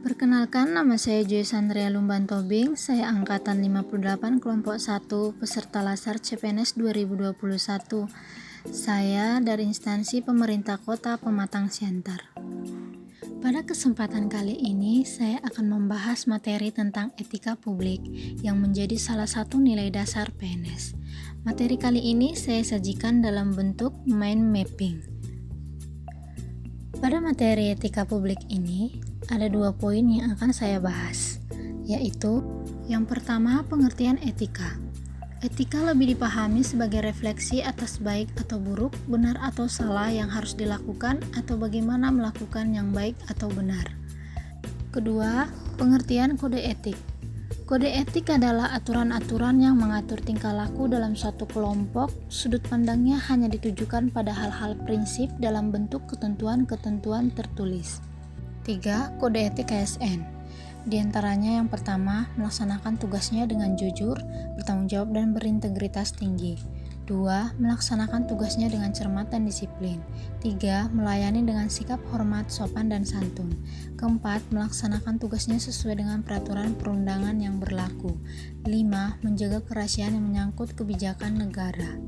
Perkenalkan, nama saya Joy Sandria Lumban Tobing. Saya angkatan 58 kelompok 1 peserta Lasar CPNS 2021. Saya dari instansi pemerintah Kota Pematang Siantar. Pada kesempatan kali ini, saya akan membahas materi tentang etika publik yang menjadi salah satu nilai dasar PNS. Materi kali ini saya sajikan dalam bentuk mind mapping. Pada materi etika publik ini, ada 2 poin yang akan saya bahas, yaitu yang pertama, pengertian etika. Etika lebih dipahami sebagai refleksi atas baik atau buruk, benar atau salah yang harus dilakukan, atau bagaimana melakukan yang baik atau benar. Kedua, pengertian kode etik. Kode etik adalah aturan-aturan yang mengatur tingkah laku dalam suatu kelompok. Sudut pandangnya hanya ditujukan pada hal-hal prinsip dalam bentuk ketentuan-ketentuan tertulis. 3. Kode etik ASN. Di antaranya yang pertama, melaksanakan tugasnya dengan jujur, bertanggung jawab dan berintegritas tinggi. 2. Melaksanakan tugasnya dengan cermat dan disiplin. 3. Melayani dengan sikap hormat, sopan dan santun. 4. Melaksanakan tugasnya sesuai dengan peraturan perundangan yang berlaku. 5. Menjaga kerahasiaan yang menyangkut kebijakan negara.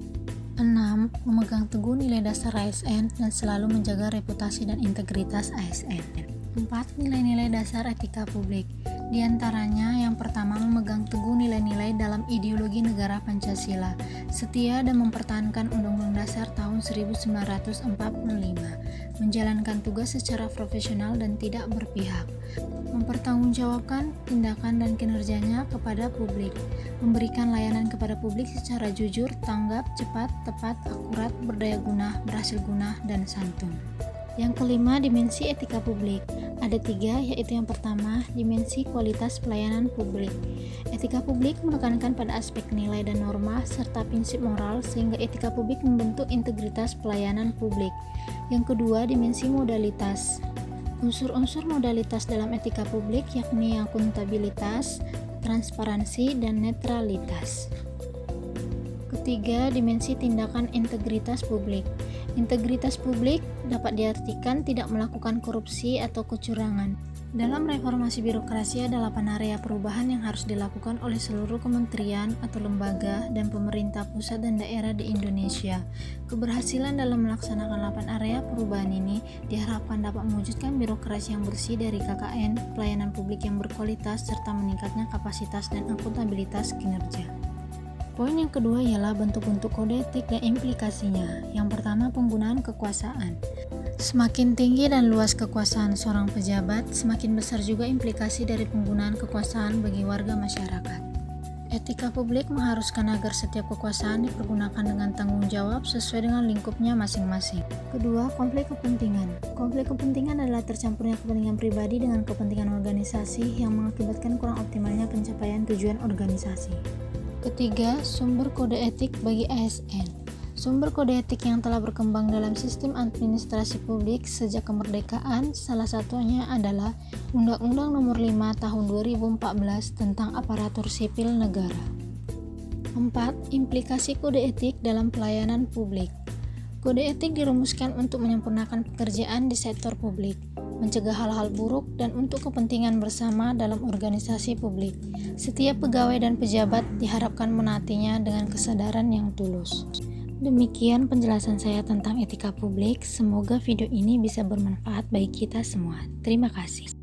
6. Memegang teguh nilai dasar ASN dan selalu menjaga reputasi dan integritas ASN. 4. Nilai-nilai dasar etika publik. Di antaranya yang pertama, memegang teguh nilai-nilai dalam ideologi negara Pancasila, setia dan mempertahankan Undang-Undang Dasar tahun 1945, menjalankan tugas secara profesional dan tidak berpihak, mempertanggungjawabkan tindakan dan kinerjanya kepada publik, memberikan layanan kepada publik secara jujur, tanggap, cepat, tepat, akurat, berdaya guna, berhasil guna, dan santun. Yang kelima, dimensi etika publik. Ada 3, yaitu yang pertama, dimensi kualitas pelayanan publik. Etika publik menekankan pada aspek nilai dan norma serta prinsip moral sehingga etika publik membentuk integritas pelayanan publik. Yang kedua, dimensi modalitas. Unsur-unsur modalitas dalam etika publik yakni akuntabilitas, transparansi, dan netralitas. Ketiga, dimensi tindakan integritas publik. Integritas publik dapat diartikan tidak melakukan korupsi atau kecurangan. Dalam reformasi birokrasi ada 8 area perubahan yang harus dilakukan oleh seluruh kementerian atau lembaga dan pemerintah pusat dan daerah di Indonesia. Keberhasilan dalam melaksanakan 8 area perubahan ini diharapkan dapat mewujudkan birokrasi yang bersih dari KKN, pelayanan publik yang berkualitas, serta meningkatnya kapasitas dan akuntabilitas kinerja. Poin yang kedua ialah bentuk-bentuk kode etik dan implikasinya. Yang pertama, penggunaan kekuasaan. Semakin tinggi dan luas kekuasaan seorang pejabat, semakin besar juga implikasi dari penggunaan kekuasaan bagi warga masyarakat. Etika publik mengharuskan agar setiap kekuasaan dipergunakan dengan tanggung jawab sesuai dengan lingkupnya masing-masing. Kedua, konflik kepentingan. Konflik kepentingan adalah tercampurnya kepentingan pribadi dengan kepentingan organisasi yang mengakibatkan kurang optimalnya pencapaian tujuan organisasi. Ketiga, sumber kode etik bagi ASN. Sumber kode etik yang telah berkembang dalam sistem administrasi publik sejak kemerdekaan, salah satunya adalah Undang-Undang Nomor 5 Tahun 2014 tentang Aparatur Sipil Negara. 4. Implikasi kode etik dalam pelayanan publik. Kode etik dirumuskan untuk menyempurnakan pekerjaan di sektor publik, mencegah hal-hal buruk, dan untuk kepentingan bersama dalam organisasi publik. Setiap pegawai dan pejabat diharapkan menaatinya dengan kesadaran yang tulus. Demikian penjelasan saya tentang etika publik. Semoga video ini bisa bermanfaat bagi kita semua. Terima kasih.